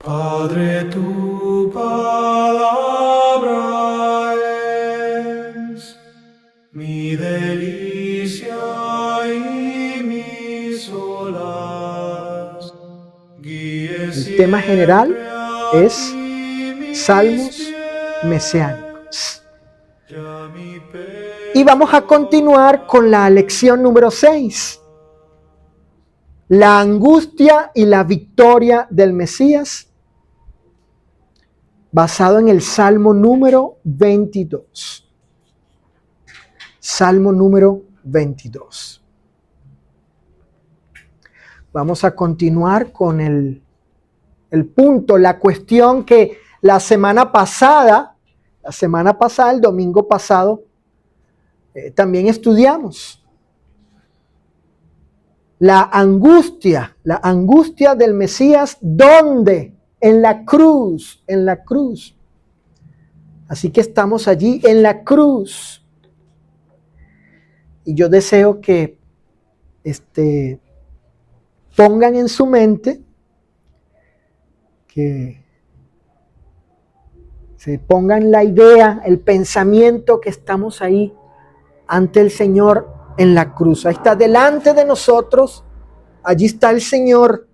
Padre, tu palabra es mi delicia y mi solaz. El tema general es salmos mesiánicos. Y vamos a continuar con la lección número 6. La angustia y la victoria del Mesías, basado en el Salmo número 22. Salmo número 22. Vamos a continuar con el punto, la cuestión que la semana pasada, el domingo pasado, también estudiamos. La angustia del Mesías, ¿dónde? En la cruz. Así que estamos allí en la cruz. Y yo deseo que pongan en su mente, que se pongan la idea, el pensamiento que estamos ahí ante el Señor en la cruz. Ahí está delante de nosotros, allí está el Señor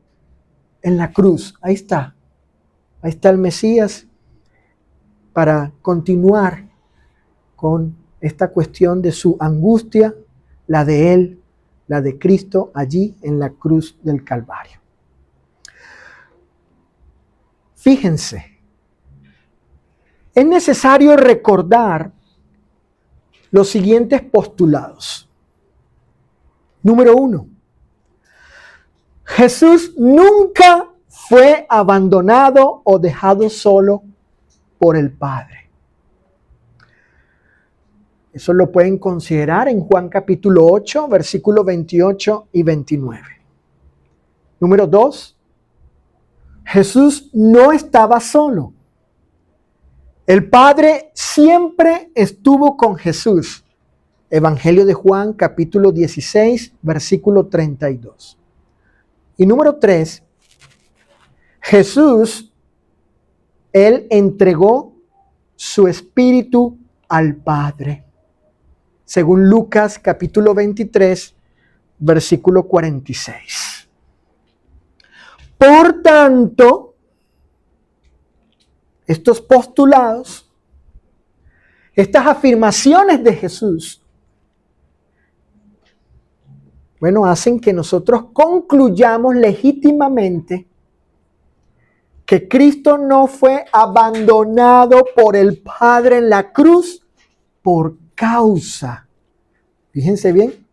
en la cruz. Ahí está el Mesías, para continuar con esta cuestión de su angustia, la de Él, la de Cristo, allí en la cruz del Calvario. Fíjense, es necesario recordar los siguientes postulados. Número 1. Jesús nunca fue abandonado o dejado solo por el Padre. Eso lo pueden considerar en Juan capítulo 8, versículos 28 y 29. Número 2. Jesús no estaba solo. El Padre siempre estuvo con Jesús. Evangelio de Juan, capítulo 16, versículo 32. Y número 3, Jesús, Él entregó su espíritu al Padre. Según Lucas, capítulo 23, versículo 46. Por tanto, estos postulados, estas afirmaciones de Jesús, hacen que nosotros concluyamos legítimamente que Cristo no fue abandonado por el Padre en la cruz por causa, fíjense bien,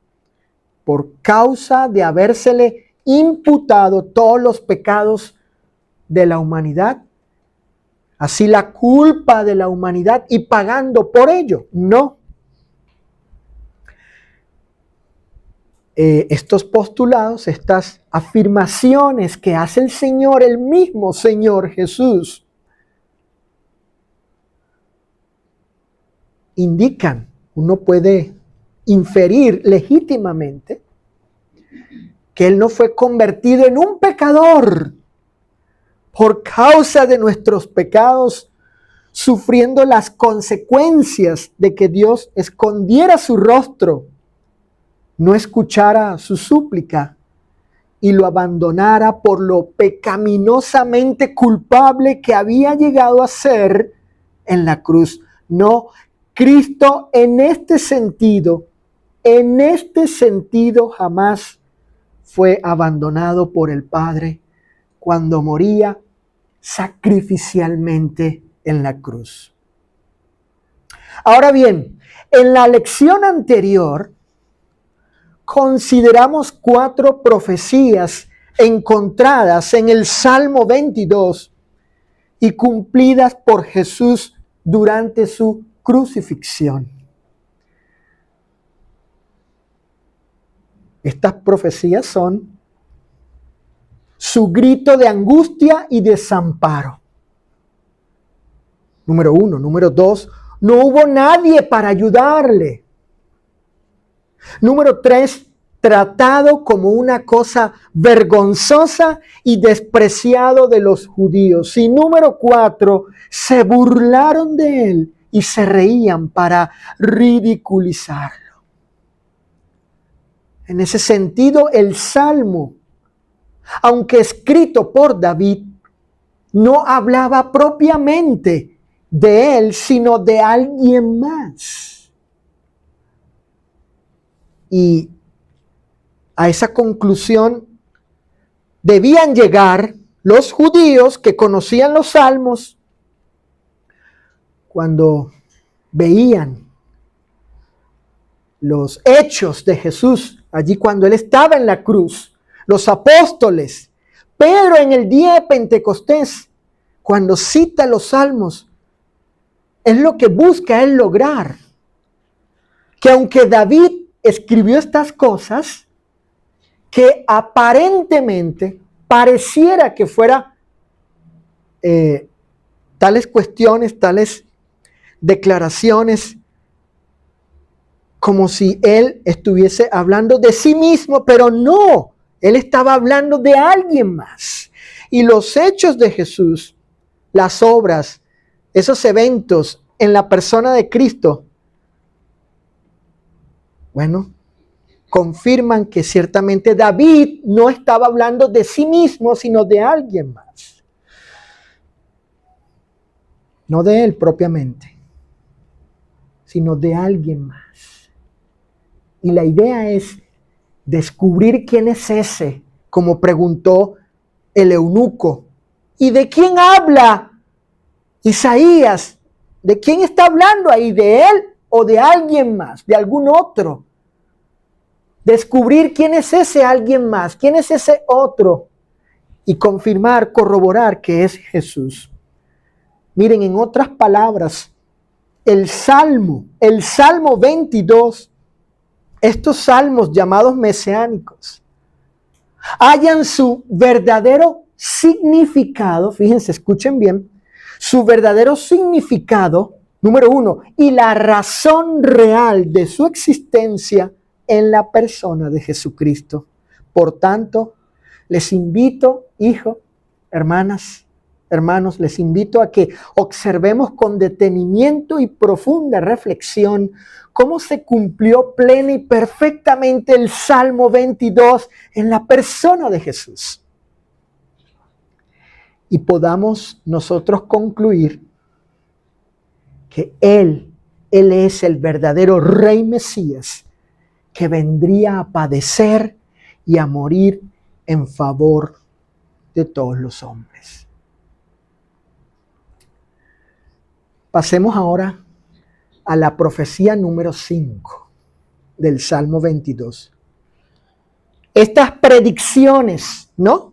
por causa de habérsele imputado todos los pecados de la humanidad, así la culpa de la humanidad, y pagando por ello. No. Estos postulados, estas afirmaciones que hace el Señor, el mismo Señor Jesús, indican, uno puede inferir legítimamente, que Él no fue convertido en un pecador por causa de nuestros pecados, sufriendo las consecuencias de que Dios escondiera su rostro, no escuchara su súplica y lo abandonara por lo pecaminosamente culpable que había llegado a ser en la cruz. No, Cristo en este sentido jamás fue abandonado por el Padre cuando moría sacrificialmente en la cruz. Ahora bien, en la lección anterior consideramos 4 profecías encontradas en el Salmo 22 y cumplidas por Jesús durante su crucifixión. Estas profecías son su grito de angustia y desamparo. Número 1. Número 2, no hubo nadie para ayudarle. Número 3, tratado como una cosa vergonzosa y despreciado de los judíos. Y número 4, se burlaron de él y se reían para ridiculizarlo. En ese sentido, el Salmo, aunque escrito por David, no hablaba propiamente de él, sino de alguien más. Y a esa conclusión debían llegar los judíos que conocían los salmos cuando veían los hechos de Jesús, allí cuando él estaba en la cruz, los apóstoles, Pedro en el día de Pentecostés, cuando cita los salmos, es lo que busca él lograr. Que aunque David escribió estas cosas, que aparentemente pareciera que fuera tales cuestiones, tales declaraciones, como si él estuviese hablando de sí mismo, pero no, él estaba hablando de alguien más. Y los hechos de Jesús, las obras, esos eventos en la persona de Cristo, bueno, confirman que ciertamente David no estaba hablando de sí mismo, sino de alguien más. No de él propiamente, sino de alguien más. Y la idea es descubrir quién es ese, como preguntó el eunuco. ¿Y de quién habla Isaías? ¿De quién está hablando ahí? ¿De él o de alguien más? ¿De algún otro? Descubrir quién es ese alguien más, quién es ese otro y confirmar, corroborar que es Jesús. Miren, en otras palabras, el Salmo 22, estos salmos llamados mesiánicos, hallan su verdadero significado, fíjense, escuchen bien, su verdadero significado, número 1, y la razón real de su existencia en la persona de Jesucristo. Por tanto, les invito, hijos, hermanas, hermanos, les invito a que observemos con detenimiento y profunda reflexión cómo se cumplió plena y perfectamente el Salmo 22 en la persona de Jesús. Y podamos nosotros concluir que Él es el verdadero Rey Mesías que vendría a padecer y a morir en favor de todos los hombres. Pasemos ahora a la profecía número 5 del Salmo 22. Estas predicciones, ¿no?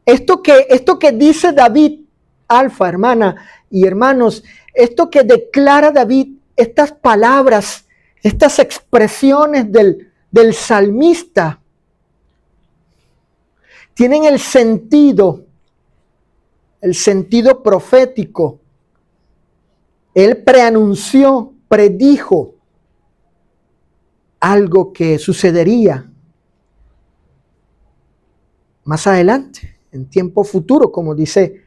Esto que dice David, Alfa, hermana y hermanos, esto que declara David, estas palabras, estas expresiones del salmista, tienen el sentido profético. Él preanunció, predijo algo que sucedería más adelante, en tiempo futuro, como dice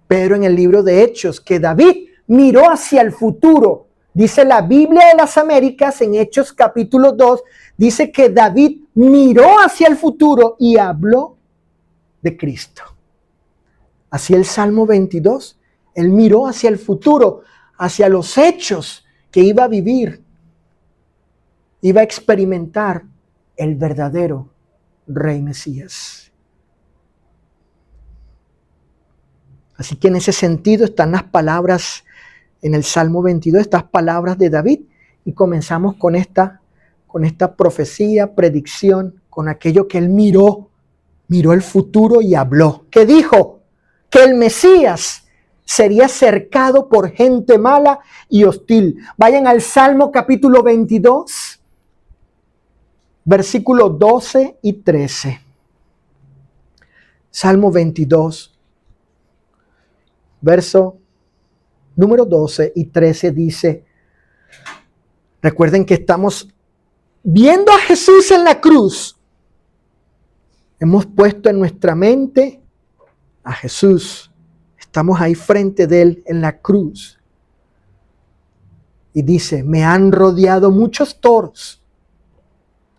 Pedro en el libro de Hechos, que David miró hacia el futuro. Dice la Biblia de las Américas en Hechos capítulo 2, dice que David miró hacia el futuro y habló de Cristo. Así el Salmo 22, él miró hacia el futuro, hacia los hechos que iba a vivir, iba a experimentar el verdadero Rey Mesías. Así que en ese sentido están las palabras en el Salmo 22, estas palabras de David, y comenzamos con esta profecía, predicción, con aquello que él miró el futuro y habló. ¿Qué dijo? Que el Mesías sería cercado por gente mala y hostil. Vayan al Salmo capítulo 22, versículos 12 y 13. Salmo 22, verso número 12 y 13 dice, recuerden que estamos viendo a Jesús en la cruz, hemos puesto en nuestra mente a Jesús. Estamos ahí frente de Él en la cruz. Y dice, me han rodeado muchos toros.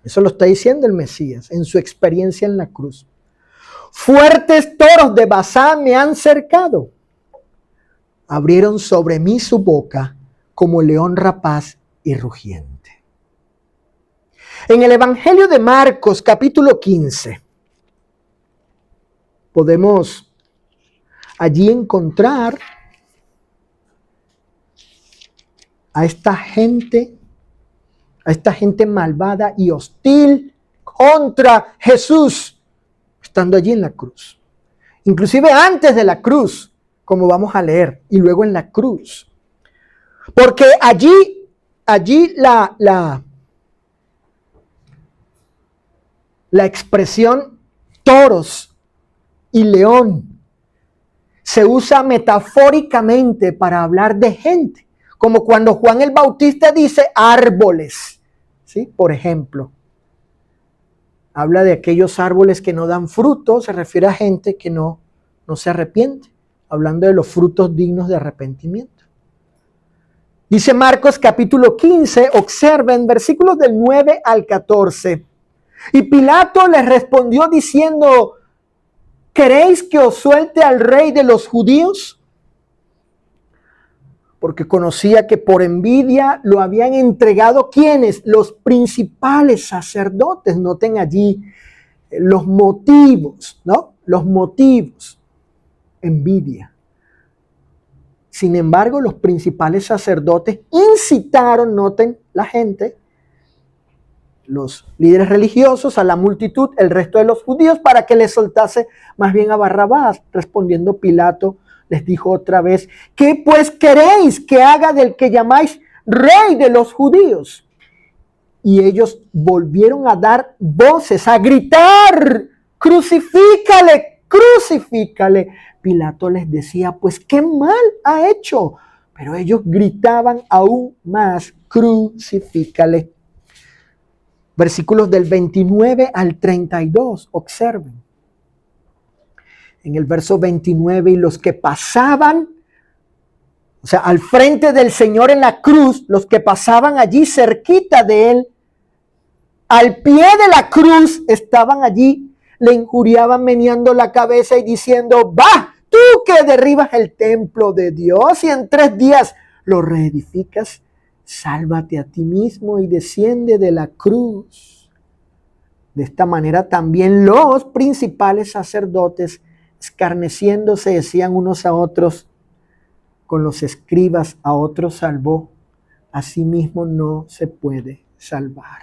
Eso lo está diciendo el Mesías en su experiencia en la cruz. Fuertes toros de Basán me han cercado. Abrieron sobre mí su boca como león rapaz y rugiente. En el Evangelio de Marcos, capítulo 15, podemos allí encontrar a esta gente malvada y hostil contra Jesús, estando allí en la cruz. Inclusive antes de la cruz, como vamos a leer, y luego en la cruz. Porque allí la expresión toros y león se usa metafóricamente para hablar de gente, como cuando Juan el Bautista dice árboles, ¿sí? Por ejemplo, habla de aquellos árboles que no dan fruto, se refiere a gente que no se arrepiente, hablando de los frutos dignos de arrepentimiento. Dice Marcos capítulo 15, observen versículos del 9 al 14. Y Pilato les respondió diciendo, ¿queréis que os suelte al rey de los judíos? Porque conocía que por envidia lo habían entregado ¿quiénes? Los principales sacerdotes. Noten allí los motivos, ¿no? Los motivos. Envidia. Sin embargo, los principales sacerdotes incitaron, noten la gente, los líderes religiosos, a la multitud, el resto de los judíos, para que les soltase más bien a Barrabás. Respondiendo Pilato, les dijo otra vez, ¿qué pues queréis que haga del que llamáis rey de los judíos? Y ellos volvieron a dar voces, a gritar, crucifícale, crucifícale. Pilato les decía, pues qué mal ha hecho. Pero ellos gritaban aún más, crucifícale. Versículos del 29 al 32, observen. En el verso 29, y los que pasaban, o sea, al frente del Señor en la cruz, los que pasaban allí cerquita de Él, al pie de la cruz estaban allí, le injuriaban meneando la cabeza y diciendo, ¡bah! Tú que derribas el templo de Dios y en 3 días lo reedificas, sálvate a ti mismo y desciende de la cruz. De esta manera también los principales sacerdotes, escarneciéndose, decían unos a otros, con los escribas a otros salvó, a sí mismo no se puede salvar.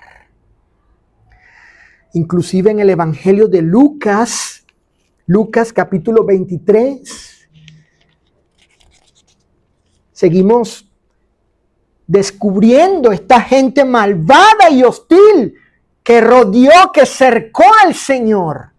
Inclusive en el Evangelio de Lucas capítulo 23, seguimos descubriendo esta gente malvada y hostil que rodeó, que cercó al Señor.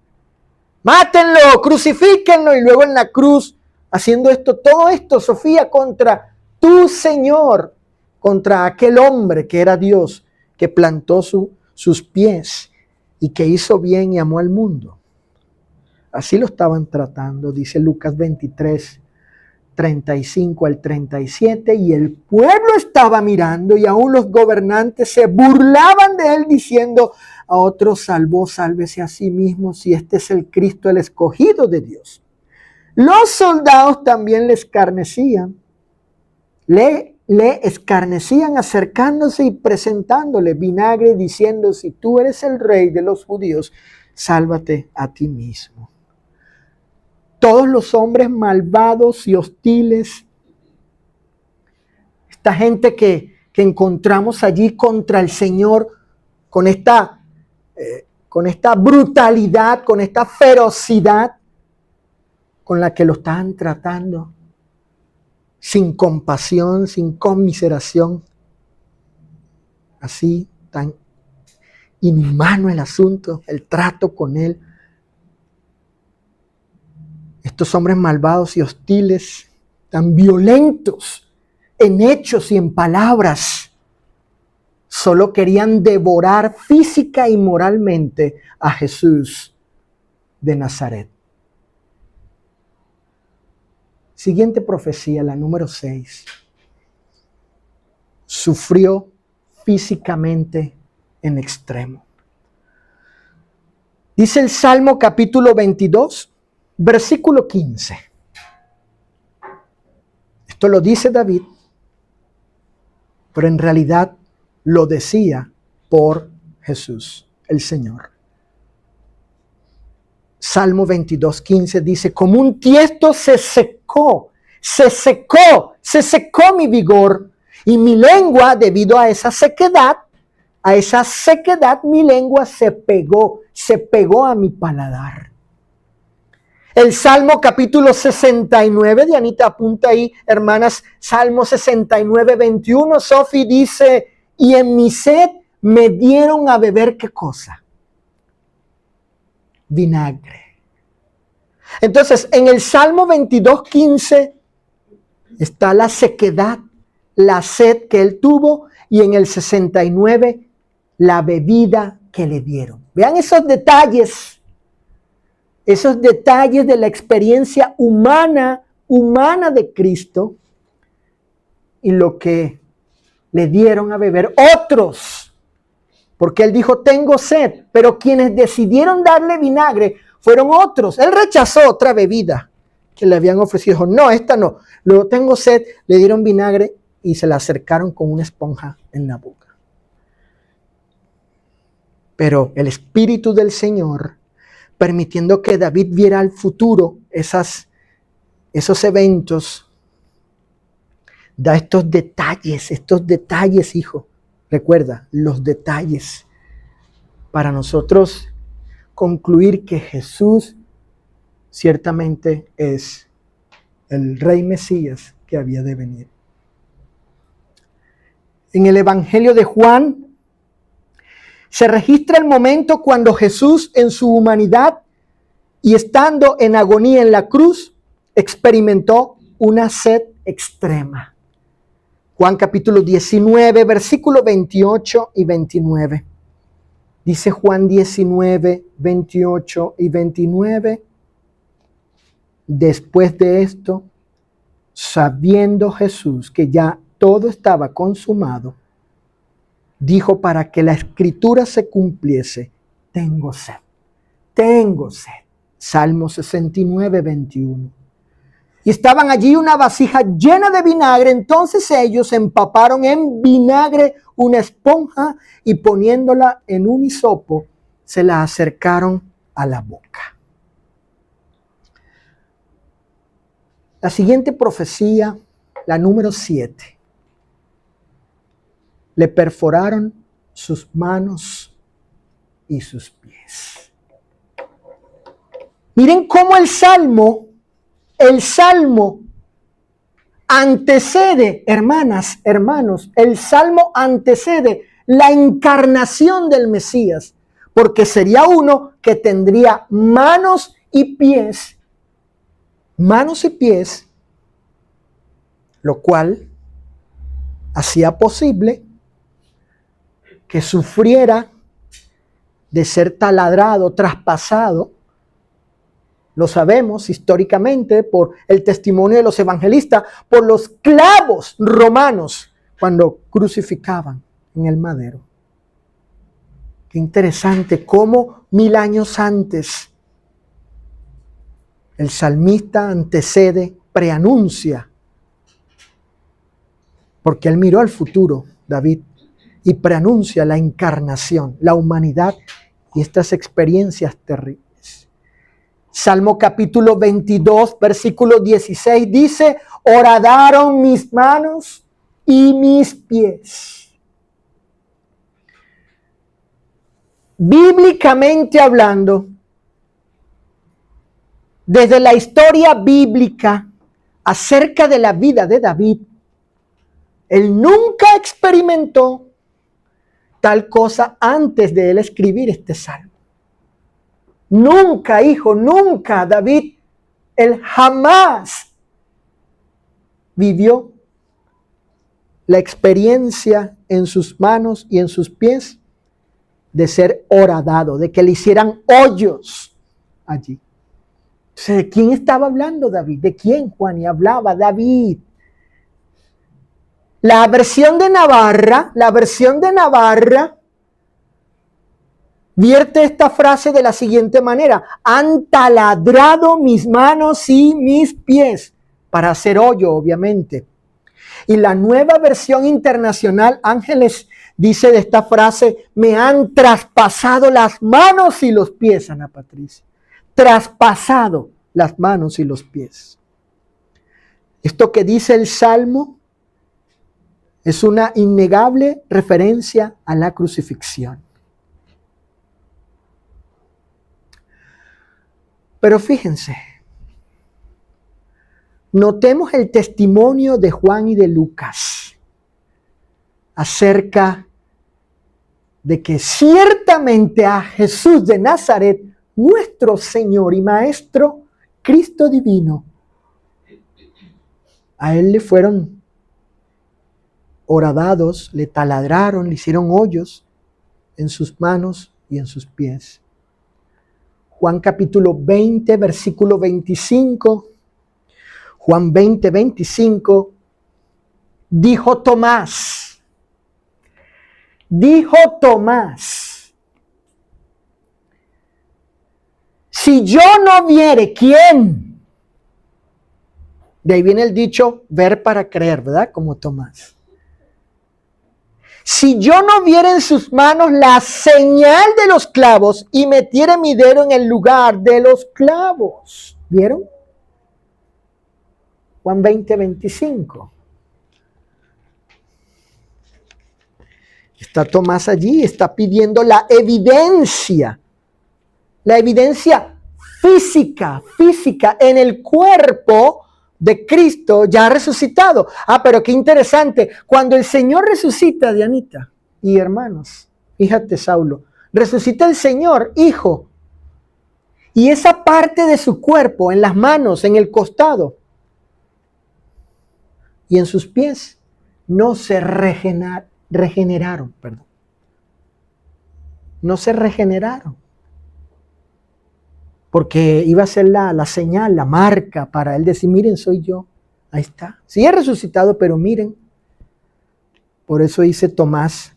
Mátenlo, crucifíquenlo, y luego en la cruz haciendo todo esto, Sofía, contra tu Señor, contra aquel hombre que era Dios, que plantó sus pies y que hizo bien y amó al mundo. Así lo estaban tratando, dice Lucas 23, 35 al 37, y el pueblo estaba mirando y aún los gobernantes se burlaban de él diciendo, a otros salvó, sálvese a sí mismo si este es el Cristo, el escogido de Dios. Los soldados también le escarnecían, le escarnecían acercándose y presentándole vinagre diciendo, si tú eres el rey de los judíos, sálvate a ti mismo. Todos los hombres malvados y hostiles, esta gente que encontramos allí contra el Señor, con esta brutalidad, con esta ferocidad con la que lo estaban tratando, sin compasión, sin conmiseración, así tan inhumano el asunto, el trato con él. Estos hombres malvados y hostiles, tan violentos en hechos y en palabras, solo querían devorar física y moralmente a Jesús de Nazaret. Siguiente profecía, la número 6. Sufrió físicamente en extremo. Dice el Salmo capítulo 22, versículo 15. Esto lo dice David, pero en realidad lo decía por Jesús, el Señor. Salmo 22, 15 dice, como un tiesto se secó mi vigor, y mi lengua, debido a esa sequedad, mi lengua se pegó a mi paladar. El Salmo capítulo 69, Dianita apunta ahí, hermanas, Salmo 69, 21, Sofi dice, y en mi sed me dieron a beber, ¿qué cosa? Vinagre. Entonces, en el Salmo 22, 15 está la sequedad, la sed que él tuvo, y en el 69, la bebida que le dieron. Vean esos detalles de la experiencia humana de Cristo y lo que le dieron a beber otros. Porque él dijo, tengo sed, pero quienes decidieron darle vinagre fueron otros. Él rechazó otra bebida que le habían ofrecido. Dijo, no, esta no. Luego tengo sed, le dieron vinagre y se la acercaron con una esponja en la boca. Pero el Espíritu del Señor, permitiendo que David viera al futuro esos eventos, da estos detalles, hijo. Recuerda, los detalles para nosotros concluir que Jesús ciertamente es el Rey Mesías que había de venir. En el Evangelio de Juan se registra el momento cuando Jesús en su humanidad y estando en agonía en la cruz experimentó una sed extrema. Juan capítulo 19, versículos 28 y 29. Dice Juan 19, 28 y 29. Después de esto, sabiendo Jesús que ya todo estaba consumado, dijo para que la escritura se cumpliese, tengo sed. Salmo 69, 21. Y estaban allí una vasija llena de vinagre, entonces ellos empaparon en vinagre una esponja y poniéndola en un hisopo, se la acercaron a la boca. La siguiente profecía, la número 7. Le perforaron sus manos y sus pies. Miren cómo el Salmo antecede, hermanas, hermanos, el Salmo antecede la encarnación del Mesías, porque sería uno que tendría manos y pies, lo cual hacía posible que sufriera de ser taladrado, traspasado. Lo sabemos históricamente por el testimonio de los evangelistas, por los clavos romanos cuando crucificaban en el madero. Qué interesante cómo 1000 años antes el salmista antecede, preanuncia, porque él miró al futuro, David, y preanuncia la encarnación, la humanidad y estas experiencias terribles. Salmo capítulo 22, versículo 16 dice, horadaron mis manos y mis pies. Bíblicamente hablando, desde la historia bíblica acerca de la vida de David, él nunca experimentó tal cosa antes de él escribir este salmo. Nunca, hijo, nunca, David, él jamás vivió la experiencia en sus manos y en sus pies de ser horadado, de que le hicieran hoyos allí. Entonces, ¿de quién estaba hablando David? ¿De quién, Juan? Y hablaba David. La versión de Navarra vierte esta frase de la siguiente manera: han taladrado mis manos y mis pies, para hacer hoyo, obviamente. Y la Nueva Versión Internacional, Ángeles, dice de esta frase: me han traspasado las manos y los pies, Ana Patricia. Traspasado las manos y los pies. Esto que dice el Salmo es una innegable referencia a la crucifixión. Pero fíjense, notemos el testimonio de Juan y de Lucas acerca de que ciertamente a Jesús de Nazaret, nuestro Señor y Maestro, Cristo divino, a Él le fueron horadados, le taladraron, le hicieron hoyos en sus manos y en sus pies. Juan capítulo 20, versículo 25. Juan 20, 25. Dijo Tomás, si yo no viere, ¿quién? De ahí viene el dicho, ver para creer, ¿verdad? Como Tomás. Si yo no viera en sus manos la señal de los clavos y metiera mi dedo en el lugar de los clavos. ¿Vieron? Juan 20, 25. Está Tomás allí, está pidiendo la evidencia física en el cuerpo de Cristo ya resucitado. Pero qué interesante, cuando el Señor resucita, Dianita y hermanos, fíjate Saulo, resucita el Señor, hijo, y esa parte de su cuerpo, en las manos, en el costado y en sus pies, no se regeneraron. No se regeneraron. Porque iba a ser la señal, la marca para él decir, miren, soy yo. Ahí está. Sí he resucitado, pero miren. Por eso dice Tomás,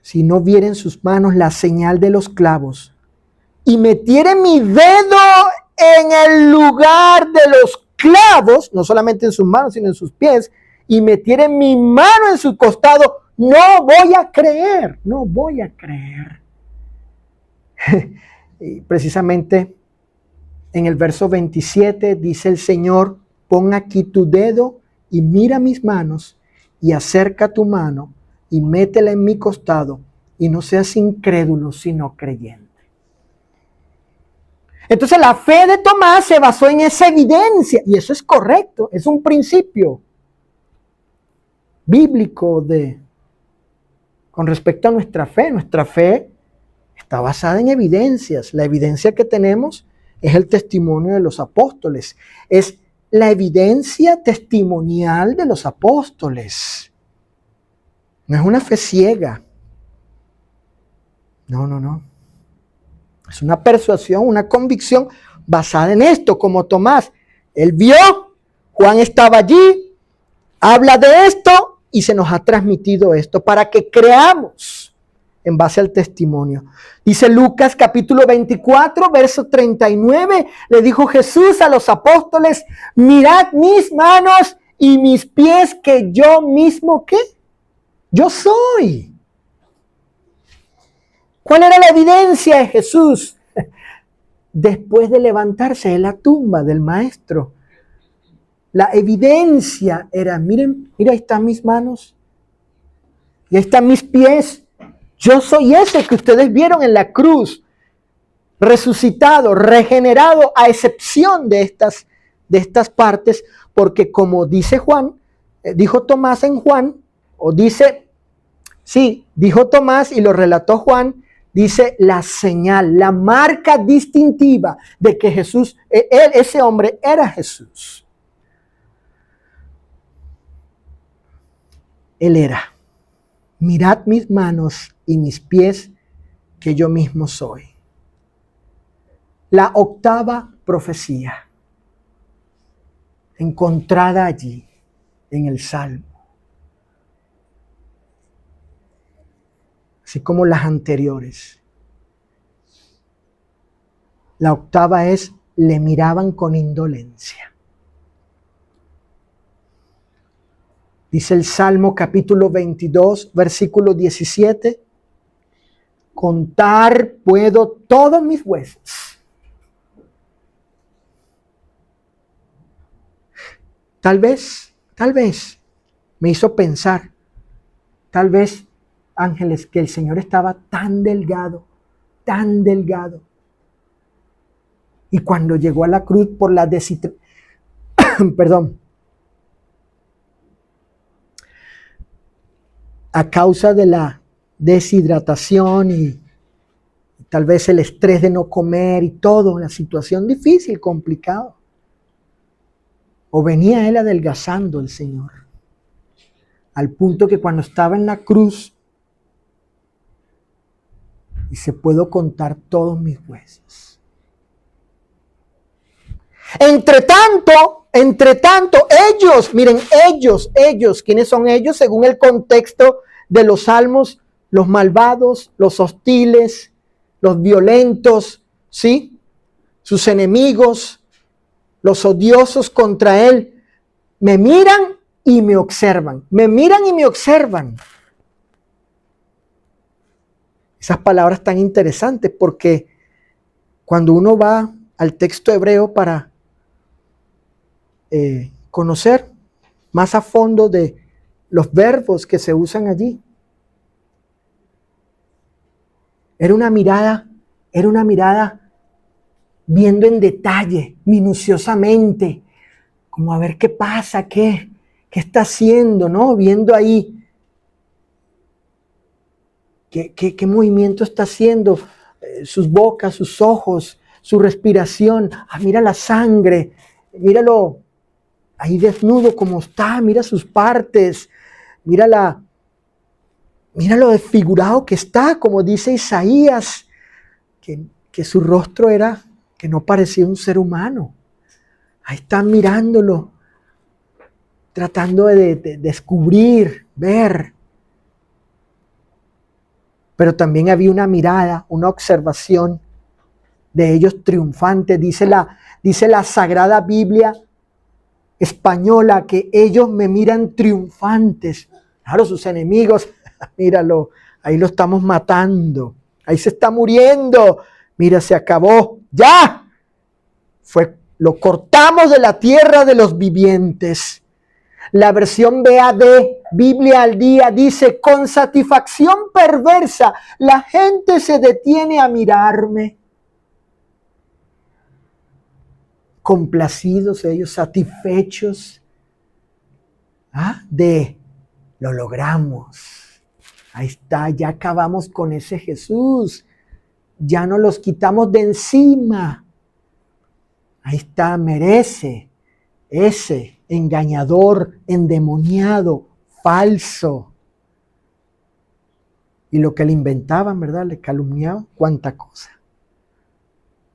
si no viera en sus manos la señal de los clavos y metiere mi dedo en el lugar de los clavos, no solamente en sus manos, sino en sus pies, y metiere mi mano en su costado, no voy a creer. Y precisamente en el verso 27 dice el Señor, pon aquí tu dedo y mira mis manos y acerca tu mano y métela en mi costado y no seas incrédulo sino creyente. Entonces la fe de Tomás se basó en esa evidencia y eso es correcto, es un principio bíblico con respecto a nuestra fe. Nuestra fe está basada en evidencias. La evidencia que tenemos es el testimonio de los apóstoles. Es la evidencia testimonial de los apóstoles. No es una fe ciega. No. Es una persuasión, una convicción basada en esto, como Tomás. Él vio, Juan estaba allí, habla de esto y se nos ha transmitido esto para que creamos en base al testimonio. Dice Lucas capítulo 24, verso 39, le dijo Jesús a los apóstoles, mirad mis manos y mis pies que yo mismo, ¿qué? Yo soy. ¿Cuál era la evidencia de Jesús? Después de levantarse de la tumba del maestro, la evidencia era, mira, ahí están mis manos y ahí están mis pies. Yo soy ese que ustedes vieron en la cruz, resucitado, regenerado, a excepción de estas partes, porque como dice Juan, dijo Tomás en Juan, dijo Tomás y lo relató Juan, dice la señal, la marca distintiva de que Jesús, ese hombre era Jesús. Él era. Mirad mis manos y mis pies, que yo mismo soy. La octava profecía encontrada allí en el Salmo, así como las anteriores. La octava es: le miraban con indolencia. Dice el Salmo capítulo 22, versículo 17: contar puedo todos mis huesos. Tal vez me hizo pensar, tal vez, ángeles, que el Señor estaba tan delgado, y cuando llegó a la cruz por la a causa de la deshidratación y tal vez el estrés de no comer y todo, una situación difícil, complicada. O venía él adelgazando, el Señor, al punto que cuando estaba en la cruz, dice: puedo contar todos mis huesos. Entre tanto, ellos, miren, ellos, ¿quiénes son ellos? Según el contexto de los salmos, los malvados, los hostiles, los violentos, ¿sí? Sus enemigos, los odiosos contra él, me miran y me observan. Me miran y me observan. Esas palabras tan interesantes, porque cuando uno va al texto hebreo para conocer más a fondo de los verbos que se usan allí, era una mirada viendo en detalle, minuciosamente, como a ver qué pasa, qué está haciendo, ¿no? Viendo ahí qué movimiento está haciendo, sus bocas, sus ojos, su respiración. Ah, mira la sangre, míralo ahí desnudo como está, mira sus partes, mira lo desfigurado que está, como dice Isaías, que su rostro era, que no parecía un ser humano. Ahí está mirándolo, tratando de descubrir, ver. Pero también había una mirada, una observación de ellos triunfantes. Dice la Sagrada Biblia española que ellos me miran triunfantes. Claro, sus enemigos, míralo, ahí lo estamos matando, ahí se está muriendo, mira, se acabó, ya, lo cortamos de la tierra de los vivientes. La versión BAD, Biblia al Día, dice: con satisfacción perversa, la gente se detiene a mirarme. Complacidos ellos, satisfechos, lo logramos. Ahí está, ya acabamos con ese Jesús, ya no los quitamos de encima. Ahí está, merece ese engañador, endemoniado, falso. Y lo que le inventaban, ¿verdad? Le calumniaban, cuánta cosa.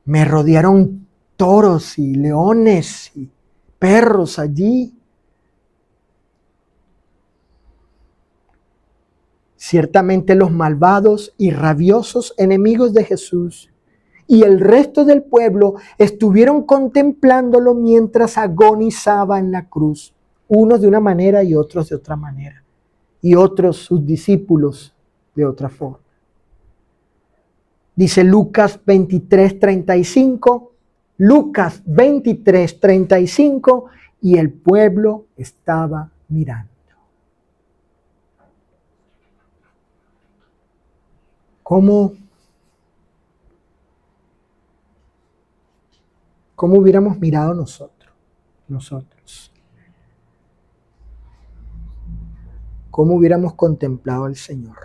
Me rodearon toros y leones y perros allí. Ciertamente los malvados y rabiosos enemigos de Jesús y el resto del pueblo estuvieron contemplándolo mientras agonizaba en la cruz, unos de una manera y otros de otra manera, y otros, sus discípulos, de otra forma. Dice Lucas 23:35, Lucas 23:35, y el pueblo estaba mirando. ¿Cómo hubiéramos mirado nosotros? ¿Cómo hubiéramos contemplado al Señor?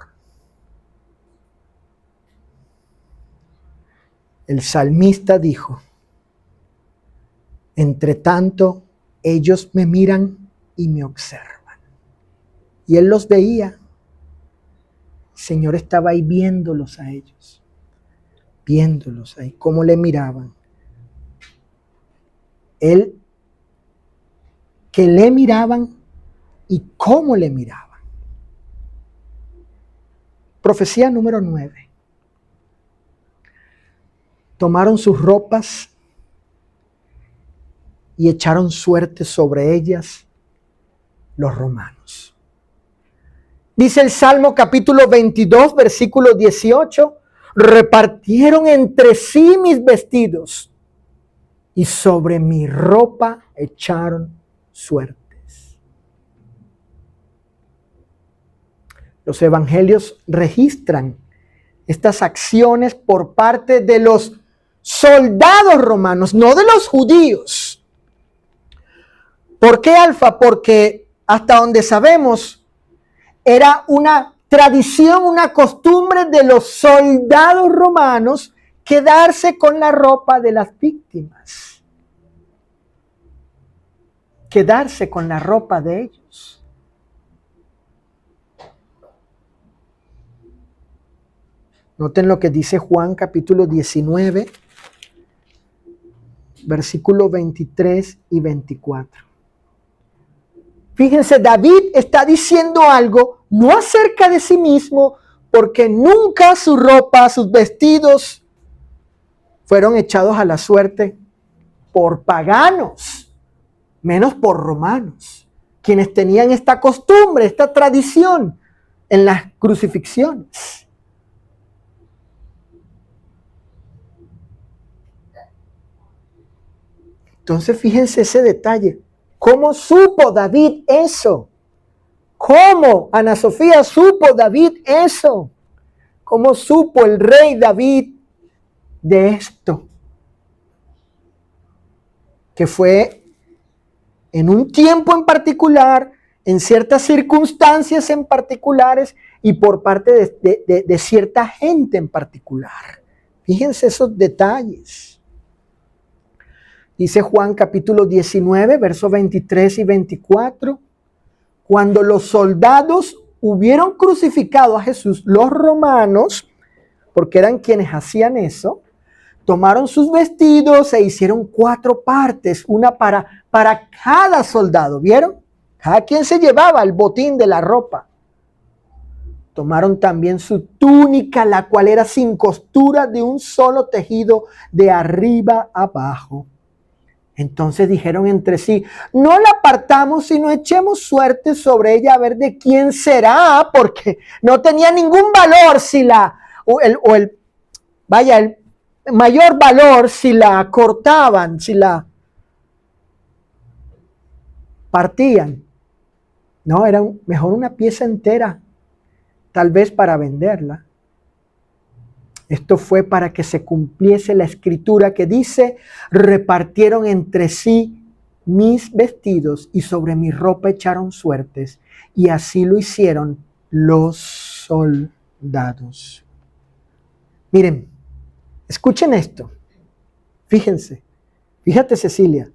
El salmista dijo: entre tanto, ellos me miran y me observan. Y él los veía. El Señor estaba ahí viéndolos a ellos. Viéndolos ahí, cómo le miraban. Él, que le miraban y cómo le miraban. Profecía número 9. Tomaron sus ropas y echaron suerte sobre ellas los romanos. Dice el Salmo capítulo 22, versículo 18, repartieron entre sí mis vestidos y sobre mi ropa echaron suertes. Los evangelios registran estas acciones por parte de los soldados romanos, no de los judíos. ¿Por qué, Alfa? Porque hasta donde sabemos, era una tradición, una costumbre de los soldados romanos quedarse con la ropa de las víctimas. Quedarse con la ropa de ellos. Noten lo que dice Juan capítulo 19, versículos 23 y 24. Fíjense, David está diciendo algo no acerca de sí mismo, porque nunca su ropa, sus vestidos fueron echados a la suerte por paganos, menos por romanos, quienes tenían esta costumbre, esta tradición en las crucifixiones. Entonces fíjense ese detalle. ¿Cómo supo David eso? ¿Cómo, Ana Sofía, supo David eso? ¿Cómo supo el rey David de esto? Que fue en un tiempo en particular, en ciertas circunstancias en particulares y por parte de cierta gente en particular. Fíjense esos detalles. Dice Juan capítulo 19, versos 23 y 24. Cuando los soldados hubieron crucificado a Jesús, los romanos, porque eran quienes hacían eso, tomaron sus vestidos e hicieron 4 partes, una para cada soldado, ¿vieron? Cada quien se llevaba el botín de la ropa. Tomaron también su túnica, la cual era sin costura, de un solo tejido, de arriba abajo. Entonces dijeron entre sí, no la partamos, sino echemos suerte sobre ella a ver de quién será, porque no tenía ningún valor si el mayor valor si la cortaban, si la partían. No, era mejor una pieza entera, tal vez para venderla. Esto fue para que se cumpliese la escritura que dice, repartieron entre sí mis vestidos y sobre mi ropa echaron suertes. Y así lo hicieron los soldados. Miren, escuchen esto. Fíjate Cecilia.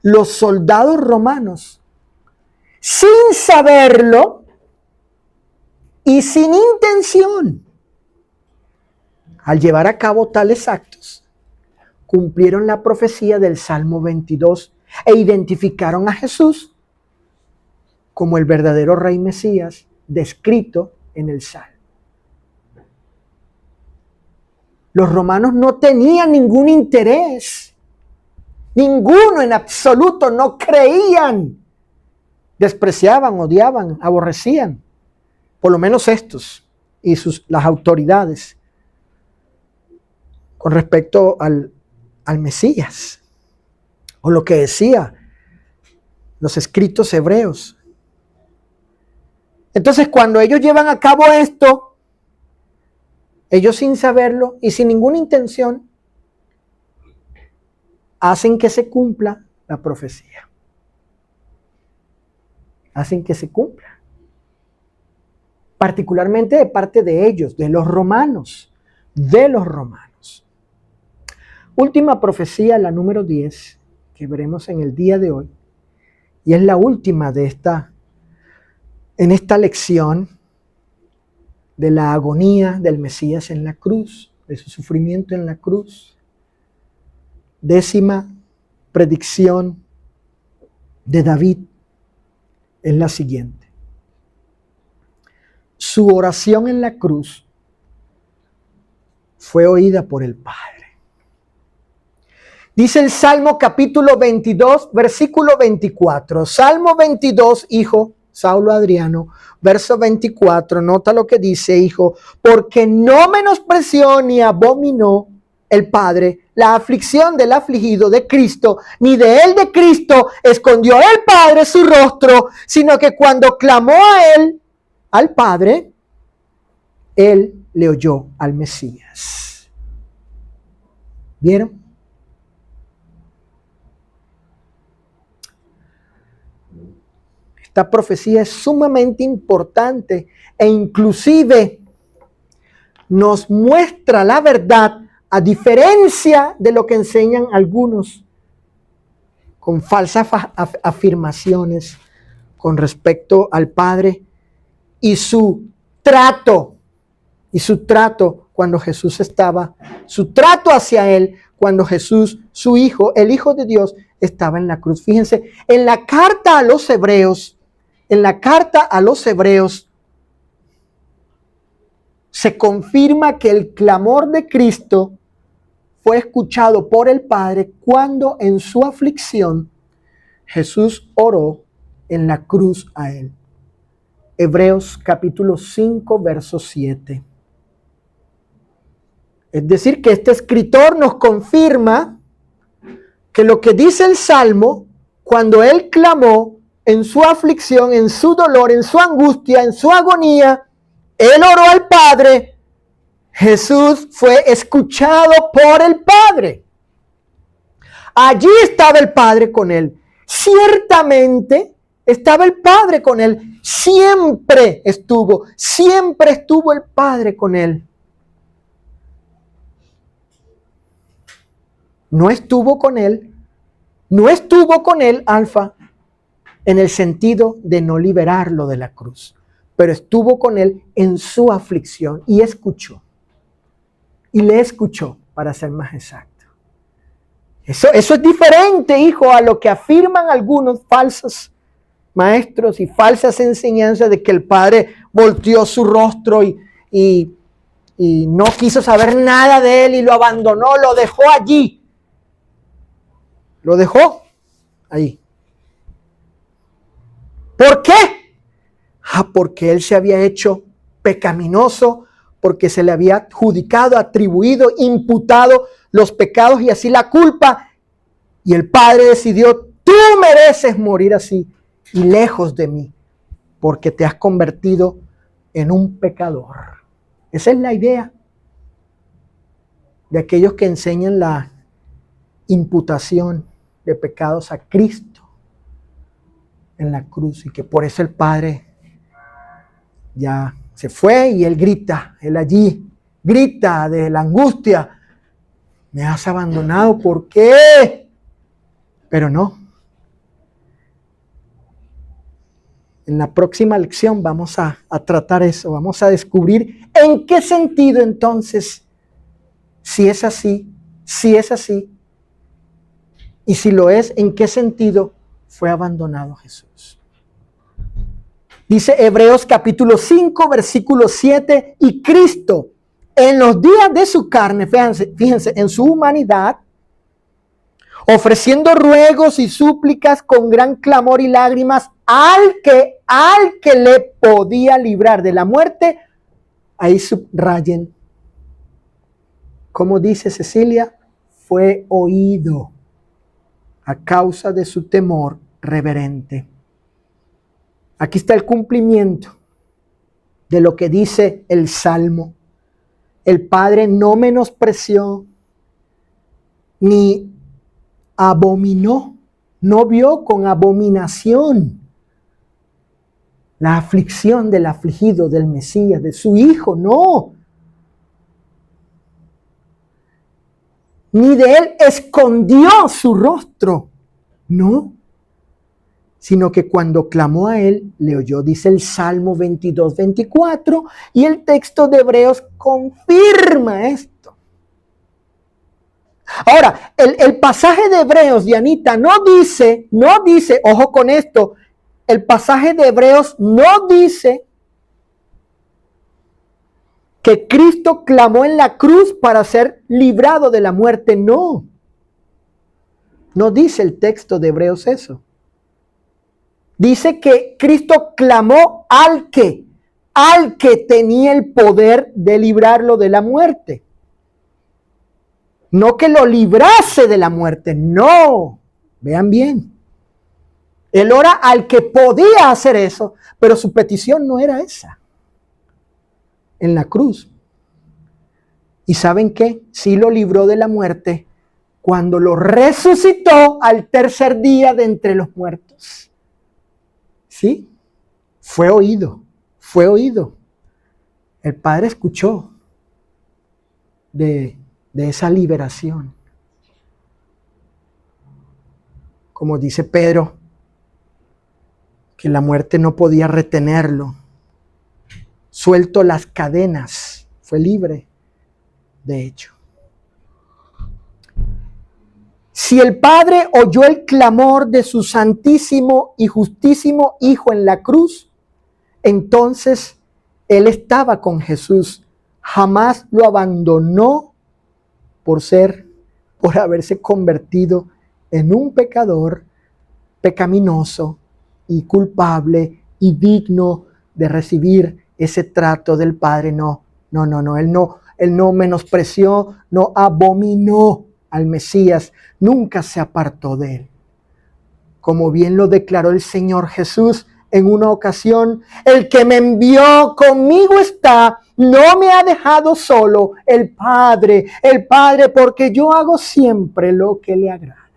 Los soldados romanos, sin saberlo y sin intención, al llevar a cabo tales actos, cumplieron la profecía del Salmo 22 e identificaron a Jesús como el verdadero Rey Mesías descrito en el Salmo. Los romanos no tenían ningún interés, ninguno en absoluto, no creían, despreciaban, odiaban, aborrecían, por lo menos estos y las autoridades, con respecto al Mesías, o lo que decía los escritos hebreos. Entonces, cuando ellos llevan a cabo esto, ellos sin saberlo y sin ninguna intención, hacen que se cumpla la profecía. Hacen que se cumpla. Particularmente de parte de ellos, de los romanos. Última profecía, la número 10, que veremos en el día de hoy, y es la última de esta en esta lección de la agonía del Mesías en la cruz, de su sufrimiento en la cruz. 10ª predicción de David es la siguiente. Su oración en la cruz fue oída por el Padre. Dice el Salmo capítulo 22, versículo 24. Salmo 22, hijo Saulo Adriano, verso 24. Nota lo que dice, hijo. Porque no menospreció ni abominó el Padre la aflicción del afligido de Cristo, ni de él de Cristo escondió el Padre su rostro, sino que cuando clamó a él, al Padre, él le oyó al Mesías. ¿Vieron? Esta profecía es sumamente importante e inclusive nos muestra la verdad a diferencia de lo que enseñan algunos con falsas afirmaciones con respecto al Padre y su trato cuando Jesús estaba, su trato hacia él cuando Jesús, su Hijo, el Hijo de Dios, estaba en la cruz. Fíjense, en la carta a los Hebreos, se confirma que el clamor de Cristo fue escuchado por el Padre cuando en su aflicción Jesús oró en la cruz a él. Hebreos capítulo 5, verso 7. Es decir, que este escritor nos confirma que lo que dice el Salmo, cuando él clamó en su aflicción, en su dolor, en su angustia, en su agonía, él oró al Padre, Jesús fue escuchado por el Padre. Allí estaba el Padre con él. Ciertamente estaba el Padre con él. Siempre estuvo el Padre con él. No estuvo con él Alfa en el sentido de no liberarlo de la cruz, pero estuvo con él en su aflicción y escuchó. Y le escuchó, para ser más exacto. Eso es diferente, hijo, a lo que afirman algunos falsos maestros y falsas enseñanzas de que el Padre volteó su rostro y no quiso saber nada de él y lo abandonó, lo dejó allí. Lo dejó ahí. ¿Por qué? Porque él se había hecho pecaminoso, porque se le había adjudicado, atribuido, imputado los pecados y así la culpa. Y el Padre decidió, tú mereces morir así y lejos de mí, porque te has convertido en un pecador. Esa es la idea de aquellos que enseñan la imputación de pecados a Cristo en la cruz y que por eso el Padre ya se fue y él grita, él allí grita de la angustia, me has abandonado, ¿por qué? Pero no. En la próxima lección vamos a tratar eso, vamos a descubrir en qué sentido entonces, si es así, y si lo es, en qué sentido fue abandonado Jesús. Dice Hebreos capítulo 5, versículo 7, y Cristo en los días de su carne, fíjense, en su humanidad, ofreciendo ruegos y súplicas con gran clamor y lágrimas al que le podía librar de la muerte, ahí subrayen, como dice Cecilia, fue oído a causa de su temor reverente. Aquí está el cumplimiento de lo que dice el Salmo. El Padre no menospreció ni abominó, no vio con abominación la aflicción del afligido, del Mesías, de su Hijo, no. Ni de él escondió su rostro, no. sino que cuando clamó a él, le oyó, dice el Salmo 22, 24, y el texto de Hebreos confirma esto. Ahora, el pasaje de Hebreos, Dianita, no dice, ojo con esto, el pasaje de Hebreos no dice que Cristo clamó en la cruz para ser librado de la muerte. No. No dice el texto de Hebreos eso. Dice que Cristo clamó al que tenía el poder de librarlo de la muerte. No que lo librase de la muerte, no. Vean bien. Él ora al que podía hacer eso, pero su petición no era esa. En la cruz. ¿Y saben qué? Sí lo libró de la muerte cuando lo resucitó al tercer día de entre los muertos. ¿Sí? Fue oído. El Padre escuchó de esa liberación. Como dice Pedro, que la muerte no podía retenerlo. Suelto las cadenas, fue libre, de hecho. Si el Padre oyó el clamor de su santísimo y justísimo Hijo en la cruz, entonces Él estaba con Jesús. Jamás lo abandonó por haberse convertido en un pecador pecaminoso y culpable y digno de recibir ese trato del Padre. No. Él no menospreció, no abominó al Mesías, nunca se apartó de él. Como bien lo declaró el Señor Jesús en una ocasión, el que me envió conmigo está, no me ha dejado solo, el Padre, porque yo hago siempre lo que le agrada.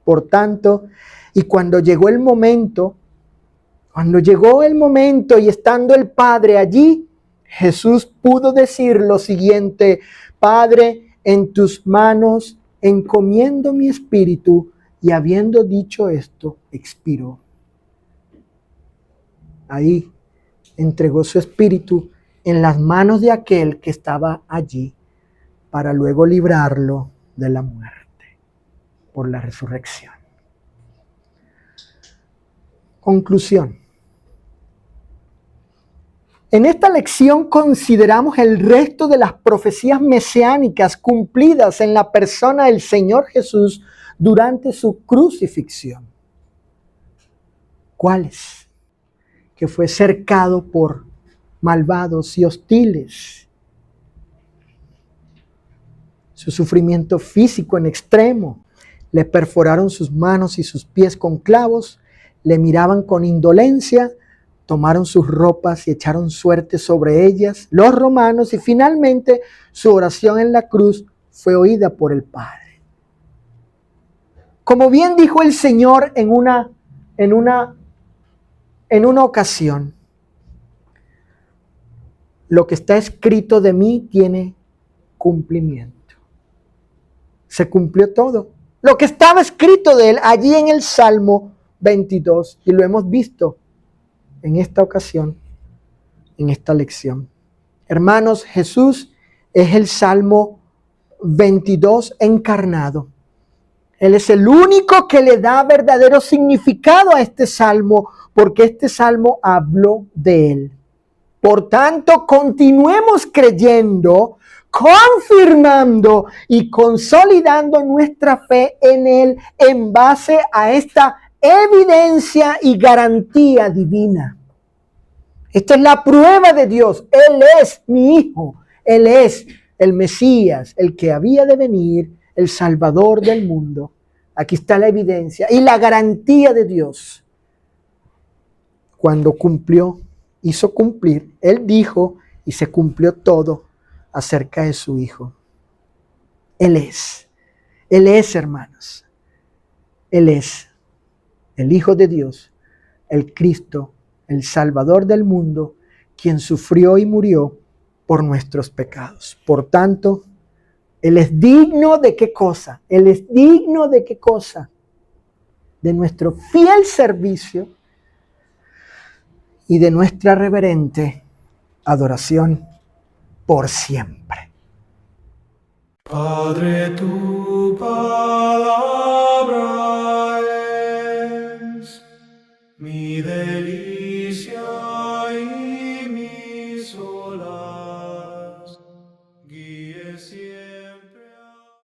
Por tanto, y cuando llegó el momento y estando el Padre allí, Jesús pudo decir lo siguiente: Padre, en tus manos encomiendo mi espíritu. Y habiendo dicho esto, expiró. Ahí entregó su espíritu en las manos de aquel que estaba allí para luego librarlo de la muerte por la resurrección. Conclusión. En esta lección consideramos el resto de las profecías mesiánicas cumplidas en la persona del Señor Jesús durante su crucifixión. ¿Cuáles? Que fue cercado por malvados y hostiles. Su sufrimiento físico en extremo. Le perforaron sus manos y sus pies con clavos, le miraban con indolencia, tomaron sus ropas y echaron suerte sobre ellas, los romanos, y finalmente su oración en la cruz fue oída por el Padre. Como bien dijo el Señor en una ocasión, lo que está escrito de mí tiene cumplimiento. Se cumplió todo. Lo que estaba escrito de él allí en el Salmo 22, y lo hemos visto en esta ocasión, en esta lección. Hermanos, Jesús es el Salmo 22 encarnado. Él es el único que le da verdadero significado a este salmo, porque este salmo habló de él. Por tanto, continuemos creyendo, confirmando y consolidando nuestra fe en él en base a esta evidencia y garantía divina. Esta es la prueba de Dios. Él es mi Hijo. Él es el Mesías, el que había de venir, el Salvador del mundo. Aquí está la evidencia y la garantía de Dios. Cuando hizo cumplir, Él dijo y se cumplió todo acerca de su Hijo. Él es, hermanos. Él es el Hijo de Dios, el Cristo, el Salvador del mundo, quien sufrió y murió por nuestros pecados. Por tanto, Él es digno de qué cosa. Él es digno de qué cosa. de nuestro fiel servicio y de nuestra reverente adoración por siempre. Padre, tu palabra es mi delicia.